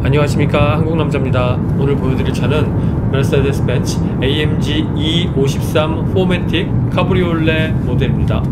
안녕하십니까, 한국남자입니다. 오늘 보여드릴 차는 메르세데스 벤츠 AMG E53 4매틱 카브리올레 모델입니다.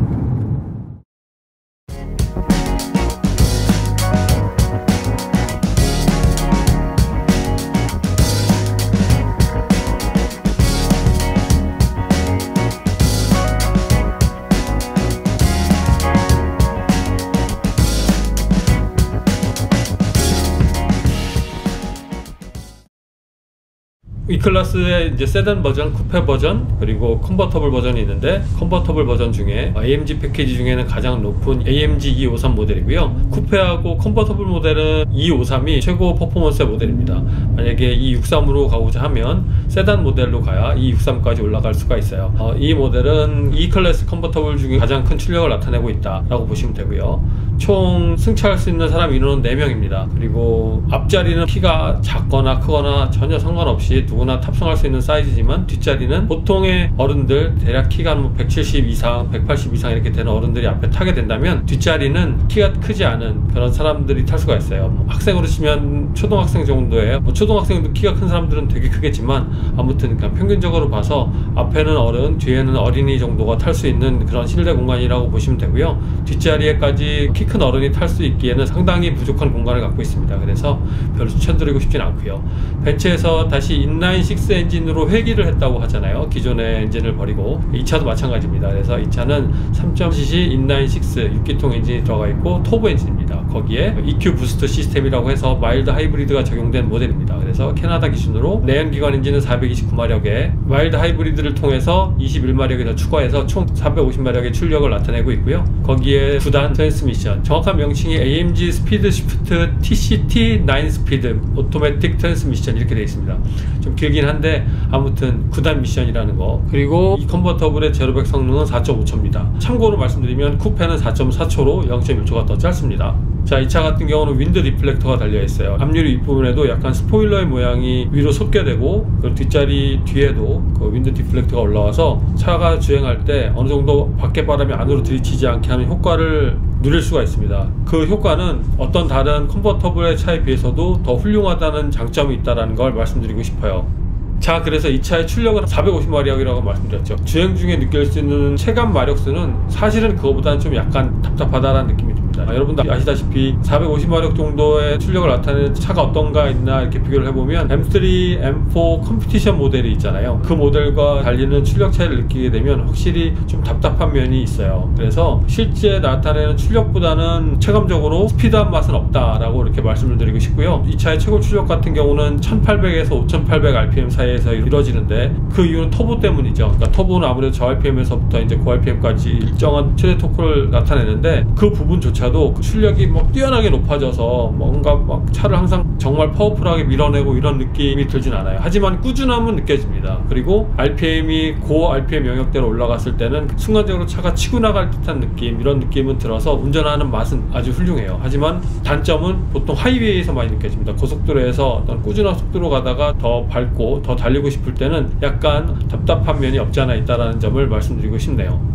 이 클래스의 이제 세단 버전, 쿠페 버전, 그리고 컨버터블 버전이 있는데, 컨버터블 버전 중에 AMG 패키지 중에는 가장 높은 AMG E53 모델이고요. 쿠페하고 컨버터블 모델은 E53이 최고 퍼포먼스의 모델입니다. 만약에 E63으로 가고자 하면 세단 모델로 가야 E63까지 올라갈 수가 있어요. 이 모델은 E 클래스 컨버터블 중에 가장 큰 출력을 나타내고 있다라고 보시면 되고요. 총 승차할 수 있는 사람 인원은 4명입니다. 그리고 앞자리는 키가 작거나 크거나 전혀 상관없이 누구나 탑승할 수 있는 사이즈지만, 뒷자리는 보통의 어른들, 대략 키가 170 이상, 180 이상 이렇게 되는 어른들이 앞에 타게 된다면, 뒷자리는 키가 크지 않은 그런 사람들이 탈 수가 있어요. 학생으로 치면 초등학생 정도예요. 초등학생도 키가 큰 사람들은 되게 크겠지만, 아무튼 그냥 평균적으로 봐서 앞에는 어른, 뒤에는 어린이 정도가 탈 수 있는 그런 실내 공간이라고 보시면 되고요. 뒷자리에까지 키 큰 어른이 탈 수 있기에는 상당히 부족한 공간을 갖고 있습니다. 그래서 별로 추천드리고 싶진 않고요. 벤츠에서 다시 인라인6 엔진으로 회귀를 했다고 하잖아요. 기존의 엔진을 버리고. 이 차도 마찬가지입니다. 그래서 이 차는 3.cc 인라인6 6기통 엔진이 들어가 있고 터보 엔진입니다. 거기에 EQ 부스트 시스템이라고 해서 마일드 하이브리드가 적용된 모델입니다. 그래서 캐나다 기준으로 내연기관 엔진은 429마력에 마일드 하이브리드를 통해서 21마력이 더 추가해서 총 450마력의 출력을 나타내고 있고요. 거기에 9단 트랜스미션, 정확한 명칭이 AMG 스피드 시프트 TCT9 스피드 오토매틱 트랜스미션 이렇게 되어 있습니다. 좀 길긴 한데 아무튼 9단 미션이라는 거. 그리고 이 컨버터블의 제로백 성능은 4.5초입니다. 참고로 말씀드리면 쿠페는 4.4초로 0.1초가 더 짧습니다. 자, 이 차 같은 경우는 윈드 디플렉터가 달려 있어요. 앞유리 윗부분에도 약간 스포일러의 모양이 위로 솟게 되고, 그 뒷자리 뒤에도 그 윈드 디플렉터가 올라와서 차가 주행할 때 어느 정도 밖에 바람이 안으로 들이치지 않게 하는 효과를 누릴 수가 있습니다. 그 효과는 어떤 다른 컨버터블의 차에 비해서도 더 훌륭하다는 장점이 있다는 걸 말씀드리고 싶어요. 자, 그래서 이 차의 출력은 450마력이라고 말씀드렸죠. 주행 중에 느낄 수 있는 체감 마력수는 사실은 그거보다는 좀 약간 답답하다라는 느낌이 듭니다. 여러분도 아시다시피 450마력 정도의 출력을 나타내는 차가 어떤가 있나 이렇게 비교를 해보면 M3, M4 컴피티션 모델이 있잖아요. 그 모델과 달리는 출력 차이를 느끼게 되면 확실히 좀 답답한 면이 있어요. 그래서 실제 나타내는 출력보다는 체감적으로 스피드한 맛은 없다라고 이렇게 말씀을 드리고 싶고요. 이 차의 최고 출력 같은 경우는 1800에서 5800 RPM 사이에서 이루어지는데, 그 이유는 터보 때문이죠. 그러니까 터보는 아무래도 저 RPM에서부터 이제 고 RPM까지 일정한 최대 토크를 나타내는데, 그 부분조차도 그 출력이 막 뛰어나게 높아져서 뭔가 막 차를 항상 정말 파워풀하게 밀어내고 이런 느낌이 들진 않아요. 하지만 꾸준함은 느껴집니다. 그리고 RPM이 고 RPM 영역대로 올라갔을 때는 순간적으로 차가 치고 나갈 듯한 느낌, 이런 느낌은 들어서 운전하는 맛은 아주 훌륭해요. 하지만 단점은 보통 하이웨이에서 많이 느껴집니다. 고속도로에서 어떤 꾸준한 속도로 가다가 더 밟고 더 달리고 싶을 때는 약간 답답한 면이 없지 않아 있다는 점을 말씀드리고 싶네요.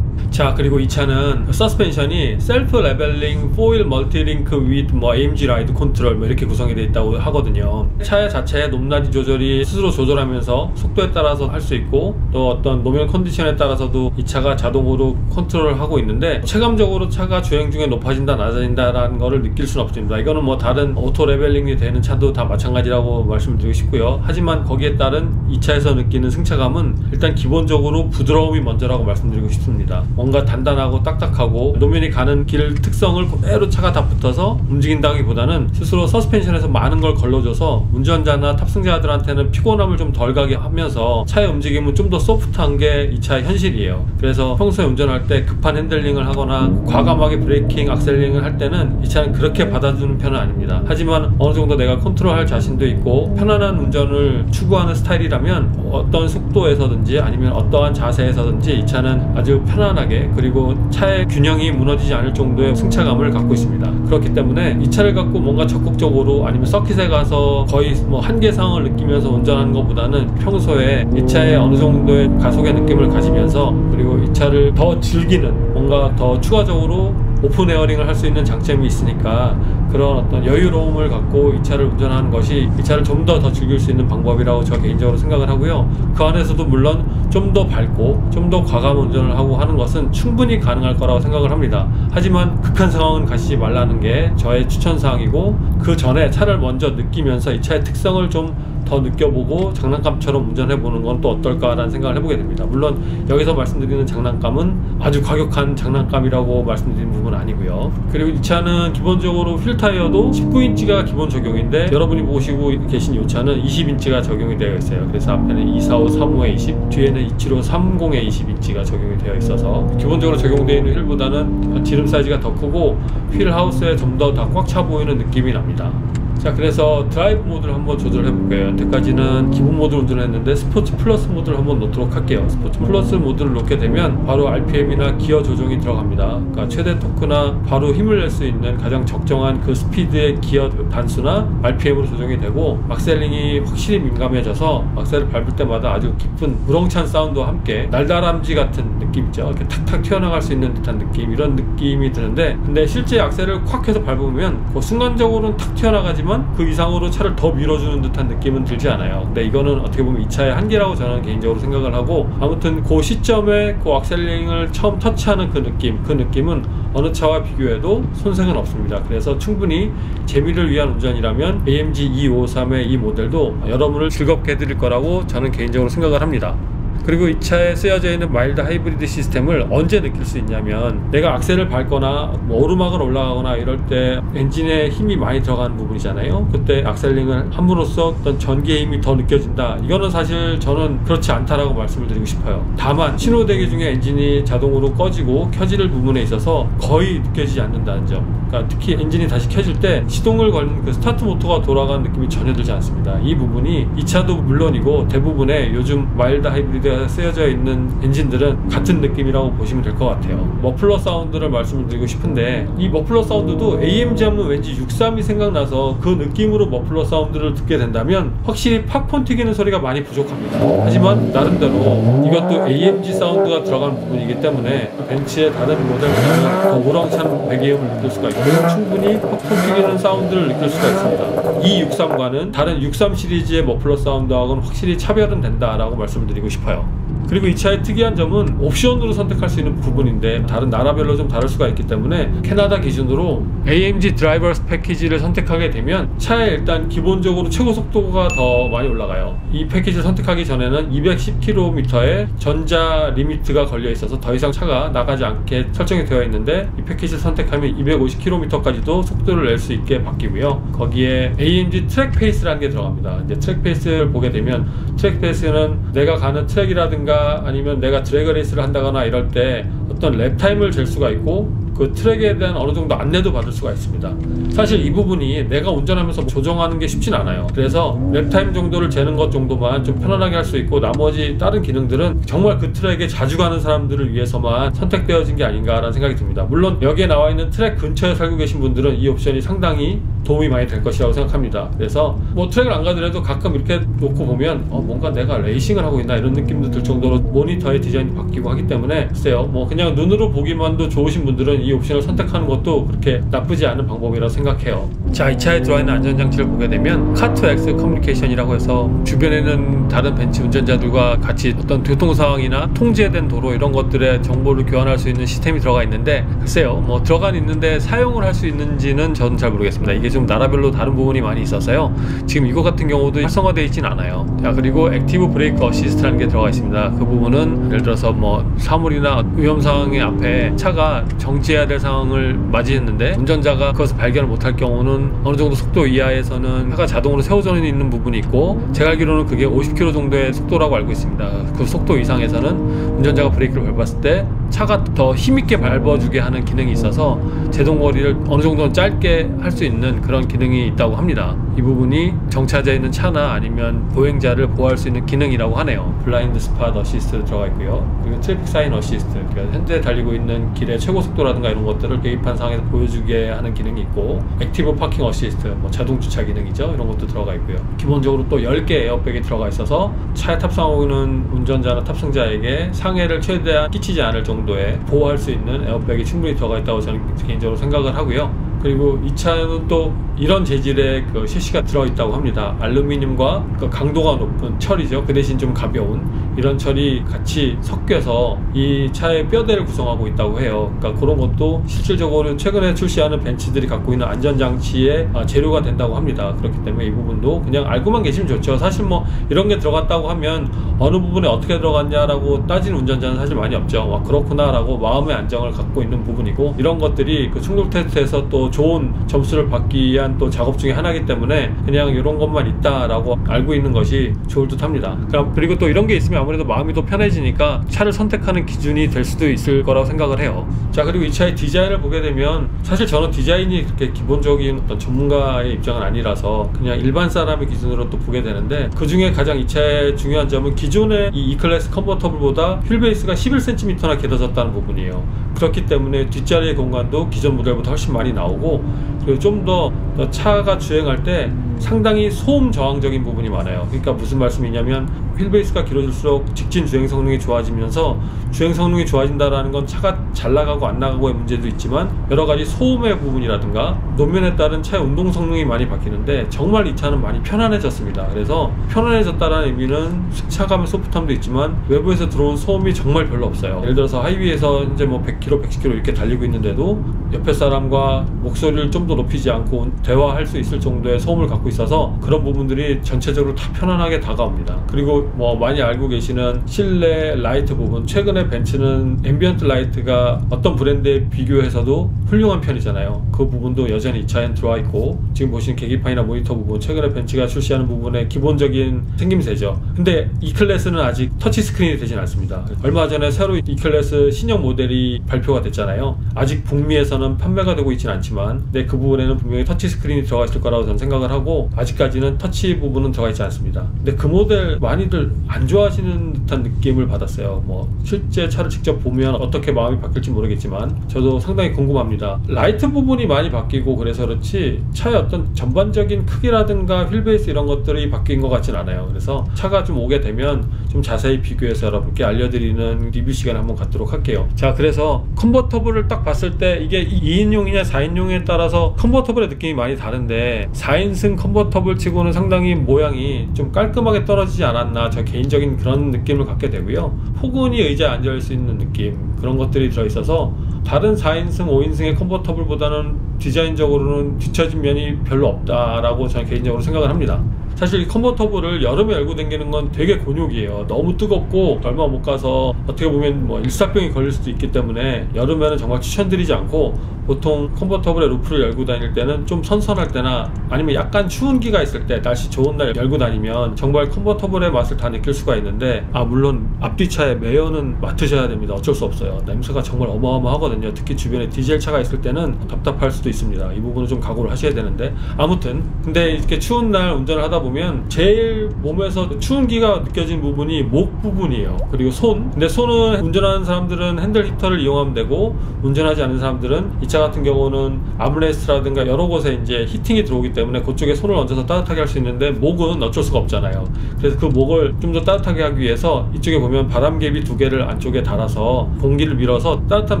자, 그리고 이 차는 서스펜션이 셀프 레벨링 4휠 멀티링크 with AMG 라이드 컨트롤 이렇게 구성이 되어 있다고 하거든요. 차 자체의 높낮이 조절이 스스로 조절하면서 속도에 따라서 할 수 있고, 또 어떤 노면 컨디션에 따라서도 이 차가 자동으로 컨트롤을 하고 있는데, 체감적으로 차가 주행 중에 높아진다 낮아진다라는 거를 느낄 수는 없습니다. 이거는 뭐 다른 오토 레벨링이 되는 차도 다 마찬가지라고 말씀을 드리고 싶고요. 하지만 거기에 따른 이 차에서 느끼는 승차감은 일단 기본적으로 부드러움이 먼저라고 말씀드리고 싶습니다. 뭔가 단단하고 딱딱하고 노면이 가는 길 특성을 그대로 차가 다 붙어서 움직인다기보다는 스스로 서스펜션에서 많은 걸 걸러줘서 운전자나 탑승자들한테는 피곤함을 좀 덜 가게 하면서 차의 움직임은 좀 더 소프트한 게 이 차의 현실이에요. 그래서 평소에 운전할 때 급한 핸들링을 하거나 과감하게 브레이킹, 악셀링을 할 때는 이 차는 그렇게 받아주는 편은 아닙니다. 하지만 어느 정도 내가 컨트롤할 자신도 있고 편안한 운전을 추구하는 스타일이라면 어떤 속도에서든지 아니면 어떠한 자세에서든지 이 차는 아주 편안하게, 그리고 차의 균형이 무너지지 않을 정도의 승차감을 갖고 있습니다. 그렇기 때문에 이 차를 갖고 뭔가 적극적으로 아니면 서킷에 가서 거의 뭐 한계상을 느끼면서 운전하는 것보다는 평소에 이 차에 어느 정도의 가속의 느낌을 가지면서, 그리고 이 차를 더 즐기는, 뭔가 더 추가적으로 오픈 에어링을 할 수 있는 장점이 있으니까 그런 어떤 여유로움을 갖고 이 차를 운전하는 것이 이 차를 좀 더 즐길 수 있는 방법이라고 저 개인적으로 생각을 하고요. 그 안에서도 물론 좀 더 밝고 좀 더 과감 운전을 하고 하는 것은 충분히 가능할 거라고 생각을 합니다. 하지만 극한 상황은 가시지 말라는 게 저의 추천사항이고, 그 전에 차를 먼저 느끼면서 이 차의 특성을 좀 더 느껴보고 장난감처럼 운전해보는 건 또 어떨까라는 생각을 해보게 됩니다. 물론 여기서 말씀드리는 장난감은 아주 과격한 장난감이라고 말씀드리는 부분은 아니고요. 그리고 이 차는 기본적으로 휠 타이어도 19인치가 기본 적용인데, 여러분이 보시고 계신 이 차는 20인치가 적용이 되어 있어요. 그래서 앞에는 245, 35에 20, 뒤에는 275, 30에 20인치가 적용이 되어 있어서 기본적으로 적용되어 있는 휠보다는 지름 사이즈가 더 크고 휠 하우스에 좀 더 꽉 차 보이는 느낌이 납니다. 자, 그래서 드라이브 모드를 한번 조절해 볼게요. 여태까지는 기본 모드를 운전했는데 스포츠 플러스 모드를 한번 놓도록 할게요. 스포츠 플러스 모드를 놓게 되면 바로 RPM이나 기어 조정이 들어갑니다. 그러니까 최대 토크나 바로 힘을 낼 수 있는 가장 적정한 그 스피드의 기어 단수나 RPM으로 조정이 되고, 악셀링이 확실히 민감해져서 악셀을 밟을 때마다 아주 깊은 우렁찬 사운드와 함께 날다람쥐 같은 느낌 있죠. 이렇게 탁탁 튀어나갈 수 있는 듯한 느낌, 이런 느낌이 드는데, 근데 실제 악셀을 콱 해서 밟으면 그 순간적으로는 탁 튀어나가지만 그 이상으로 차를 더 밀어주는 듯한 느낌은 들지 않아요. 근데 이거는 어떻게 보면 이 차의 한계라고 저는 개인적으로 생각을 하고, 아무튼 그 시점에 그 악셀링을 처음 터치하는 그 느낌은 어느 차와 비교해도 손색은 없습니다. 그래서 충분히 재미를 위한 운전이라면 AMG 253의 이 모델도 여러분을 즐겁게 해드릴 거라고 저는 개인적으로 생각을 합니다. 그리고 이 차에 쓰여져 있는 마일드 하이브리드 시스템을 언제 느낄 수 있냐면, 내가 악셀을 밟거나 오르막을 올라가거나 이럴 때 엔진에 힘이 많이 들어가는 부분이잖아요. 그때 악셀링을 함으로써 어떤 전기의 힘이 더 느껴진다. 이거는 사실 저는 그렇지 않다라고 말씀을 드리고 싶어요. 다만 신호대기 중에 엔진이 자동으로 꺼지고 켜질 부분에 있어서 거의 느껴지지 않는다는 점. 그러니까 특히 엔진이 다시 켜질 때 시동을 걸는 그 스타트 모터가 돌아가는 느낌이 전혀 들지 않습니다. 이 부분이 이 차도 물론이고 대부분의 요즘 마일드 하이브리드 쓰여져 있는 엔진들은 같은 느낌이라고 보시면 될 것 같아요. 머플러 사운드를 말씀을 드리고 싶은데, 이 머플러 사운드도 AMG 하면 왠지 63이 생각나서 그 느낌으로 머플러 사운드를 듣게 된다면 확실히 팝콘 튀기는 소리가 많이 부족합니다. 하지만 나름대로 이것도 AMG 사운드가 들어가는 부분이기 때문에 벤츠의 다른 모델보다는 더 우렁찬 배기음을 느낄 수가 있고, 충분히 팝콘 튀기는 사운드를 느낄 수가 있습니다. 이 63과는 다른 63 시리즈의 머플러 사운드하고는 확실히 차별은 된다라고 말씀드리고 싶어요. 그리고 이 차의 특이한 점은 옵션으로 선택할 수 있는 부분인데, 다른 나라별로 좀 다를 수가 있기 때문에 캐나다 기준으로 AMG 드라이버스 패키지를 선택하게 되면 차에 일단 기본적으로 최고 속도가 더 많이 올라가요. 이 패키지를 선택하기 전에는 210km의 전자 리미트가 걸려 있어서 더 이상 차가 나가지 않게 설정이 되어 있는데, 이 패키지를 선택하면 250km까지도 속도를 낼 수 있게 바뀌고요. 거기에 AMG 트랙 페이스라는 게 들어갑니다. 이제 트랙 페이스를 보게 되면, 트랙 페이스는 내가 가는 트랙이라든가 아니면 내가 드래그 레이스를 한다거나 이럴 때 어떤 랩타임을 잴 수가 있고, 그 트랙에 대한 어느 정도 안내도 받을 수가 있습니다. 사실 이 부분이 내가 운전하면서 조정하는 게 쉽진 않아요. 그래서 랩타임 정도를 재는 것 정도만 좀 편안하게 할 수 있고, 나머지 다른 기능들은 정말 그 트랙에 자주 가는 사람들을 위해서만 선택되어진 게 아닌가라는 생각이 듭니다. 물론 여기에 나와 있는 트랙 근처에 살고 계신 분들은 이 옵션이 상당히 도움이 많이 될 것이라고 생각합니다. 그래서 뭐 트랙을 안 가더라도 가끔 이렇게 놓고 보면 뭔가 내가 레이싱을 하고 있나 이런 느낌도 들 정도로 모니터의 디자인이 바뀌고 하기 때문에, 글쎄요, 뭐 그냥 눈으로 보기만도 좋으신 분들은 이 옵션을 선택하는 것도 그렇게 나쁘지 않은 방법이라고 생각해요. 자, 이 차에 들어있는 안전장치를 보게 되면 카2X 커뮤니케이션이라고 해서 주변에는 다른 벤츠 운전자들과 같이 어떤 교통 상황이나 통제된 도로 이런 것들의 정보를 교환할 수 있는 시스템이 들어가 있는데, 글쎄요, 뭐 들어가 있는데 사용을 할 수 있는지는 저는 잘 모르겠습니다. 이게 좀 나라별로 다른 부분이 많이 있어서요. 지금 이거 같은 경우도 활성화되어 있진 않아요. 자, 그리고 액티브 브레이크 어시스트라는 게 들어가 있습니다. 그 부분은 예를 들어서 뭐 사물이나 위험 상황의 앞에 차가 정지해야 될 상황을 맞이했는데 운전자가 그것을 발견을 못할 경우는 어느 정도 속도 이하에서는 차가 자동으로 세워져 있는 부분이 있고, 제가 알기로는 그게 50km 정도의 속도라고 알고 있습니다. 그 속도 이상에서는 운전자가 브레이크를 밟았을 때 차가 더 힘있게 밟아주게 하는 기능이 있어서 제동거리를 어느 정도는 짧게 할 수 있는 그런 기능이 있다고 합니다. 이 부분이 정차되어 있는 차나 아니면 보행자를 보호할 수 있는 기능이라고 하네요. 블라인드 스팟 어시스트 들어가 있고요. 그리고 트래픽 사인 어시스트, 그러니까 현재 달리고 있는 길의 최고 속도라든가 이런 것들을 계기판 상에서 보여주게 하는 기능이 있고, 액티브 파킹 어시스트, 뭐 자동 주차 기능이죠. 이런 것도 들어가 있고요. 기본적으로 또 10개 에어백이 들어가 있어서 차에 탑승하고 있는 운전자나 탑승자에게 상해를 최대한 끼치지 않을 정도의 보호할 수 있는 에어백이 충분히 들어가 있다고 저는 개인적으로 생각을 하고요. 그리고 이 차는 또 이런 재질의 그 셰시가 들어있다고 합니다. 알루미늄과 그 강도가 높은 철이죠. 그 대신 좀 가벼운 이런 철이 같이 섞여서 이 차의 뼈대를 구성하고 있다고 해요. 그러니까 그런 것도 실질적으로 최근에 출시하는 벤츠들이 갖고 있는 안전장치의 재료가 된다고 합니다. 그렇기 때문에 이 부분도 그냥 알고만 계시면 좋죠. 사실 뭐 이런 게 들어갔다고 하면 어느 부분에 어떻게 들어갔냐라고 따지는 운전자는 사실 많이 없죠. 그렇구나 라고 마음의 안정을 갖고 있는 부분이고, 이런 것들이 그 충돌 테스트에서 또 좋은 점수를 받기 위한 또 작업 중에 하나이기 때문에 그냥 이런 것만 있다라고 알고 있는 것이 좋을 듯 합니다. 그리고 또 이런 게 있으면 아무래도 마음이 더 편해지니까 차를 선택하는 기준이 될 수도 있을 거라고 생각을 해요. 자, 그리고 이 차의 디자인을 보게 되면 사실 저는 디자인이 그렇게 기본적인 어떤 전문가의 입장은 아니라서 그냥 일반 사람의 기준으로 또 보게 되는데, 그 중에 가장 이 차의 중요한 점은 기존의 이 E클래스 컨버터블보다 휠베이스가 11cm나 길어졌다는 부분이에요. 그렇기 때문에 뒷자리의 공간도 기존 모델보다 훨씬 많이 나오고, 그리고 좀 더 차가 주행할 때 상당히 소음 저항적인 부분이 많아요. 그러니까 무슨 말씀이냐면, 휠베이스가 길어질수록 직진 주행 성능이 좋아지면서 주행 성능이 좋아진다는 건 차가 잘 나가고 안 나가고의 문제도 있지만 여러 가지 소음의 부분이라든가 노면에 따른 차의 운동 성능이 많이 바뀌는데, 정말 이 차는 많이 편안해졌습니다. 그래서 편안해졌다는 의미는 승차감의 소프트함도 있지만 외부에서 들어온 소음이 정말 별로 없어요. 예를 들어서 하이웨이에서 이제 뭐 100km, 110km 이렇게 달리고 있는데도 옆에 사람과 목소리를 좀 더 높이지 않고 대화할 수 있을 정도의 소음을 갖고 있어서 그런 부분들이 전체적으로 다 편안하게 다가옵니다. 그리고 뭐 많이 알고 계시는 실내 라이트 부분, 최근에 벤츠는 앰비언트 라이트가 어떤 브랜드에 비교해서도 훌륭한 편이잖아요. 그 부분도 여전히 이 차엔 들어와 있고, 지금 보시는 계기판이나 모니터 부분, 최근에 벤츠가 출시하는 부분의 기본적인 생김새죠. 근데 E클래스는 아직 터치 스크린이 되진 않습니다. 얼마 전에 새로 E클래스 신형 모델이 발표가 됐잖아요. 아직 북미에서는 판매가 되고 있진 않지만 그 부분에는 분명히 터치 스크린이 들어가 있을 거라고 저는 생각을 하고, 아직까지는 터치 부분은 들어가 있지 않습니다. 근데 그 모델 많이들 안 좋아하시는 듯한 느낌을 받았어요. 뭐 실제 차를 직접 보면 어떻게 마음이 바뀔지 모르겠지만 저도 상당히 궁금합니다. 라이트 부분이 많이 바뀌고 그래서 그렇지 차의 어떤 전반적인 크기라든가 휠베이스 이런 것들이 바뀐 것 같진 않아요. 그래서 차가 좀 오게 되면 좀 자세히 비교해서 여러분께 알려드리는 리뷰 시간을 한번 갖도록 할게요. 자, 그래서 컨버터블을 딱 봤을 때 이게 2인용이냐 4인용에 따라서 컨버터블의 느낌이 많이 다른데, 4인승 컨버터블 치고는 상당히 모양이 좀 깔끔하게 떨어지지 않았나, 저 개인적인 그런 느낌을 갖게 되고요. 포근히 의자에 앉을 수 있는 느낌, 그런 것들이 들어있어서 다른 4인승, 5인승의 컨버터블보다는 디자인적으로는 뒤처진 면이 별로 없다라고 저는 개인적으로 생각을 합니다. 사실 이 컨버터블을 여름에 열고 다니는 건 되게 곤욕이에요. 너무 뜨겁고 얼마 못 가서 어떻게 보면 뭐 일사병이 걸릴 수도 있기 때문에 여름에는 정말 추천드리지 않고, 보통 컨버터블의 루프를 열고 다닐 때는 좀 선선할 때나 아니면 약간 추운 기가 있을 때, 날씨 좋은 날 열고 다니면 정말 컨버터블의 맛을 다 느낄 수가 있는데, 물론 앞뒤차의 매연은 맡으셔야 됩니다. 어쩔 수 없어요. 냄새가 정말 어마어마하거든요. 특히 주변에 디젤 차가 있을 때는 답답할 수도 있습니다. 이 부분은 좀 각오를 하셔야 되는데, 아무튼 근데 이렇게 추운 날 운전을 하다 보면 제일 몸에서 추운 기가 느껴지는 부분이 목 부분이에요. 그리고 손. 근데 손은 운전하는 사람들은 핸들 히터를 이용하면 되고, 운전하지 않는 사람들은 이 차 같은 경우는 아므레스트라든가 여러 곳에 이제 히팅이 들어오기 때문에 그쪽에 손을 얹어서 따뜻하게 할 수 있는데, 목은 어쩔 수가 없잖아요. 그래서 그 목을 좀 더 따뜻하게 하기 위해서 이쪽에 보면 바람개비 2개를 안쪽에 달아서 공기를 밀어서 따뜻한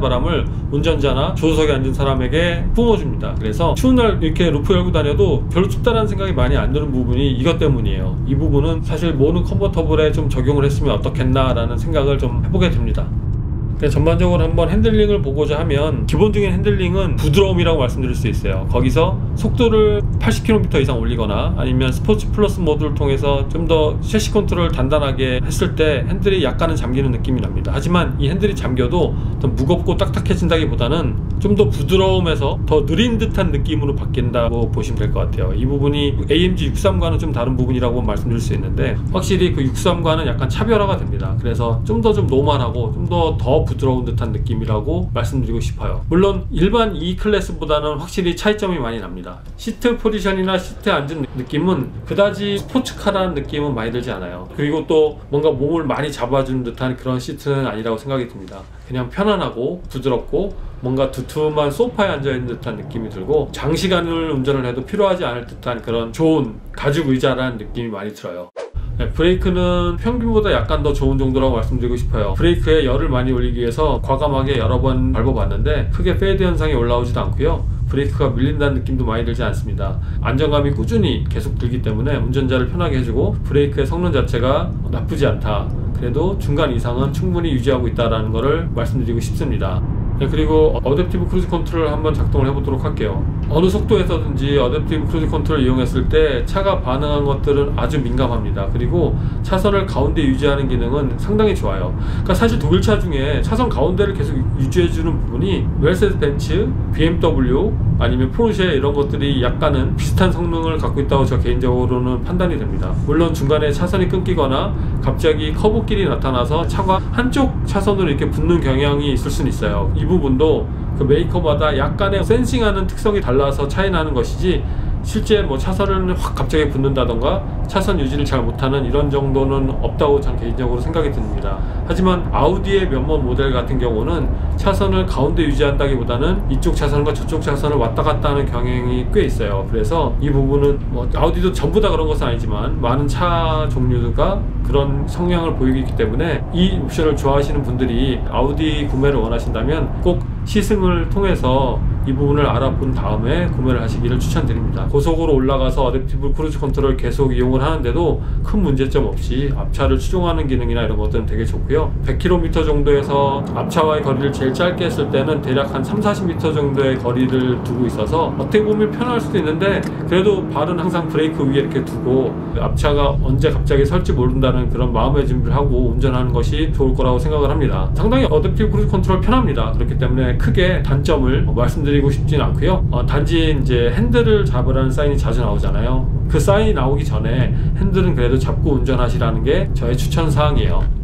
바람을 운전자나 조수석에 앉은 사람에게 뿜어줍니다. 그래서 추운 날 이렇게 루프 열고 다녀도 별로 춥다라는 생각이 많이 안 드는 부분이 이것 때문이에요. 이 부분은 사실 모든 컨버터블에 좀 적용을 했으면 어떻겠나라는 생각을 좀 해보게 됩니다. 전반적으로 한번 핸들링을 보고자 하면, 기본적인 핸들링은 부드러움이라고 말씀드릴 수 있어요. 거기서 속도를 80km 이상 올리거나 아니면 스포츠 플러스 모드를 통해서 좀 더 셰시 컨트롤을 단단하게 했을 때 핸들이 약간은 잠기는 느낌이 납니다. 하지만 이 핸들이 잠겨도 더 무겁고 딱딱해진다기보다는 좀 더 부드러움에서 더 느린 듯한 느낌으로 바뀐다고 보시면 될 것 같아요. 이 부분이 AMG 63과는 좀 다른 부분이라고 말씀드릴 수 있는데, 확실히 그 63과는 약간 차별화가 됩니다. 그래서 좀 더 노멀하고 좀 더 부드러운 듯한 느낌이라고 말씀드리고 싶어요. 물론 일반 E클래스보다는 확실히 차이점이 많이 납니다. 시트 포지션이나 시트에 앉은 느낌은 그다지 스포츠카라는 느낌은 많이 들지 않아요. 그리고 또 뭔가 몸을 많이 잡아주는 듯한 그런 시트는 아니라고 생각이 듭니다. 그냥 편안하고 부드럽고 뭔가 두툼한 소파에 앉아있는 듯한 느낌이 들고, 장시간을 운전을 해도 피로하지 않을 듯한 그런 좋은 가죽 의자라는 느낌이 많이 들어요. 네, 브레이크는 평균보다 약간 더 좋은 정도라고 말씀드리고 싶어요. 브레이크에 열을 많이 올리기 위해서 과감하게 여러 번 밟아봤는데 크게 페이드 현상이 올라오지도 않고요. 브레이크가 밀린다는 느낌도 많이 들지 않습니다. 안정감이 꾸준히 계속 들기 때문에 운전자를 편하게 해주고 브레이크의 성능 자체가 나쁘지 않다. 그래도 중간 이상은 충분히 유지하고 있다는 것을 말씀드리고 싶습니다. 네, 그리고 어댑티브 크루즈 컨트롤을 한번 작동을 해보도록 할게요. 어느 속도에서든지 어댑티브 크루즈 컨트롤을 이용했을 때 차가 반응한 것들은 아주 민감합니다. 그리고 차선을 가운데 유지하는 기능은 상당히 좋아요. 그러니까 사실 독일차 중에 차선 가운데를 계속 유지해주는 부분이 메르세데스 벤츠, BMW 아니면 포르쉐 이런 것들이 약간은 비슷한 성능을 갖고 있다고 저 개인적으로는 판단이 됩니다. 물론 중간에 차선이 끊기거나 갑자기 커브길이 나타나서 차가 한쪽 차선으로 이렇게 붙는 경향이 있을 수는 있어요. 이 부분도 그 메이커마다 약간의 센싱하는 특성이 달라서 차이 나는 것이지, 실제 뭐 차선을 확 갑자기 붙는다던가 차선 유지를 잘 못하는 이런 정도는 없다고 저는 개인적으로 생각이 듭니다. 하지만 아우디의 몇몇 모델 같은 경우는 차선을 가운데 유지한다기보다는 이쪽 차선과 저쪽 차선을 왔다 갔다 하는 경향이 꽤 있어요. 그래서 이 부분은 뭐 아우디도 전부 다 그런 것은 아니지만 많은 차 종류가 그런 성향을 보이기 때문에 이 옵션을 좋아하시는 분들이 아우디 구매를 원하신다면 꼭 시승을 통해서 이 부분을 알아본 다음에 구매를 하시기를 추천드립니다. 고속으로 올라가서 어댑티브 크루즈 컨트롤 계속 이용을 하는데도 큰 문제점 없이 앞차를 추종하는 기능이나 이런 것들은 되게 좋고요. 100km 정도에서 앞차와의 거리를 제일 짧게 했을 때는 대략 한 30-40m 정도의 거리를 두고 있어서 어떻게 보면 편할 수도 있는데, 그래도 발은 항상 브레이크 위에 이렇게 두고 앞차가 언제 갑자기 설지 모른다는 그런 마음의 준비를 하고 운전하는 것이 좋을 거라고 생각을 합니다. 상당히 어댑티브 크루즈 컨트롤 편합니다. 그렇기 때문에 크게 단점을 말씀드리고 싶진 않고요. 단지 이제 핸들을 잡으라는 사인이 자주 나오잖아요. 그 사인이 나오기 전에 핸들은 그래도 잡고 운전하시라는 게 저의 추천 사항이에요.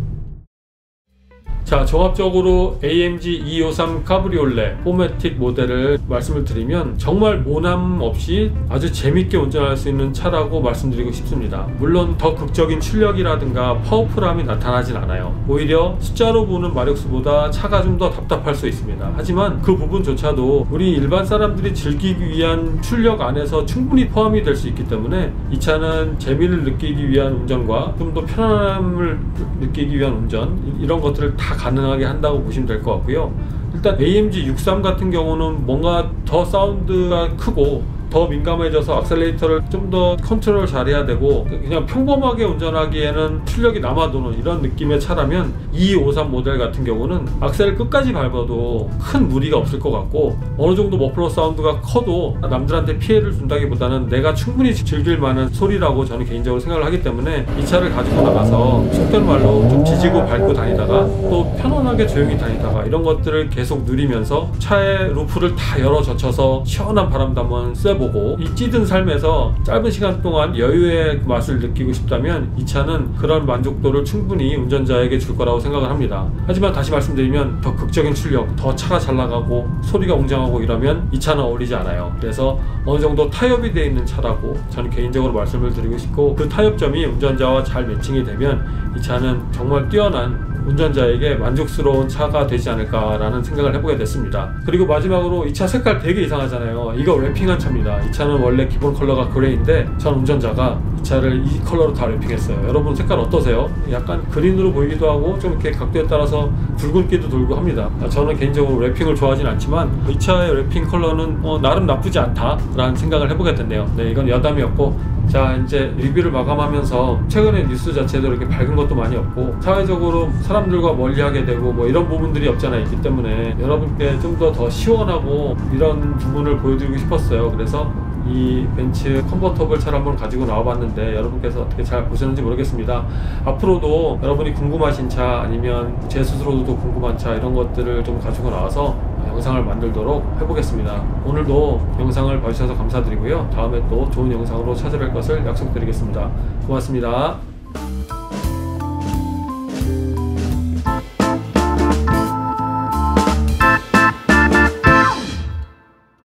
자, 종합적으로 AMG 253 카브리올레 4매틱 모델을 말씀을 드리면 정말 모남 없이 아주 재밌게 운전할 수 있는 차라고 말씀드리고 싶습니다. 물론 더 극적인 출력이라든가 파워풀함이 나타나진 않아요. 오히려 숫자로 보는 마력수보다 차가 좀 더 답답할 수 있습니다. 하지만 그 부분조차도 우리 일반 사람들이 즐기기 위한 출력 안에서 충분히 포함이 될 수 있기 때문에 이 차는 재미를 느끼기 위한 운전과 좀 더 편안함을 느끼기 위한 운전, 이런 것들을 다 가능하게 한다고 보시면 될 것 같고요. 일단 AMG 63 같은 경우는 뭔가 더 사운드가 크고 더 민감해져서 악셀레이터를 좀 더 컨트롤 잘해야 되고 그냥 평범하게 운전하기에는 출력이 남아도는 이런 느낌의 차라면 253 모델 같은 경우는 악셀을 끝까지 밟아도 큰 무리가 없을 것 같고, 어느 정도 머플러 사운드가 커도 남들한테 피해를 준다기보다는 내가 충분히 즐길 만한 소리라고 저는 개인적으로 생각을 하기 때문에 이 차를 가지고 나가서 속된 말로 좀 지지고 밟고 다니다가 또 편안하게 조용히 다니다가 이런 것들을 계속 누리면서 차의 루프를 다 열어 젖혀서 시원한 바람도 한번 쐬보고, 이 찌든 삶에서 짧은 시간 동안 여유의 맛을 느끼고 싶다면 이 차는 그런 만족도를 충분히 운전자에게 줄 거라고 생각을 합니다. 하지만 다시 말씀드리면 더 극적인 출력, 더 차가 잘 나가고 소리가 웅장하고 이러면 이 차는 어울리지 않아요. 그래서 어느 정도 타협이 되어 있는 차라고 저는 개인적으로 말씀을 드리고 싶고, 그 타협점이 운전자와 잘 매칭이 되면 이 차는 정말 뛰어난 운전자에게 만족스러운 차가 되지 않을까라는 생각을 해보게 됐습니다. 그리고 마지막으로 이 차 색깔 되게 이상하잖아요. 이거 랩핑한 차입니다. 이 차는 원래 기본 컬러가 그레이인데 전 운전자가 이 차를 이 컬러로 다 랩핑했어요. 여러분 색깔 어떠세요? 약간 그린으로 보이기도 하고 좀 이렇게 각도에 따라서 붉은기도 돌고 합니다. 저는 개인적으로 랩핑을 좋아하진 않지만 이 차의 랩핑 컬러는 나름 나쁘지 않다라는 생각을 해보게 됐네요. 네, 이건 여담이었고, 자, 이제 리뷰를 마감하면서 최근에 뉴스 자체도 이렇게 밝은 것도 많이 없고 사회적으로 사람들과 멀리하게 되고 뭐 이런 부분들이 없잖아 있기 때문에 여러분께 좀 더 시원하고 이런 부분을 보여드리고 싶었어요. 그래서 이 벤츠 컨버터블 차를 한번 가지고 나와봤는데 여러분께서 어떻게 잘 보셨는지 모르겠습니다. 앞으로도 여러분이 궁금하신 차 아니면 제 스스로도 궁금한 차 이런 것들을 좀 가지고 나와서 영상을 만들도록 해보겠습니다. 오늘도 영상을 봐주셔서 감사드리고요. 다음에 또 좋은 영상으로 찾아뵐 것을 약속드리겠습니다. 고맙습니다.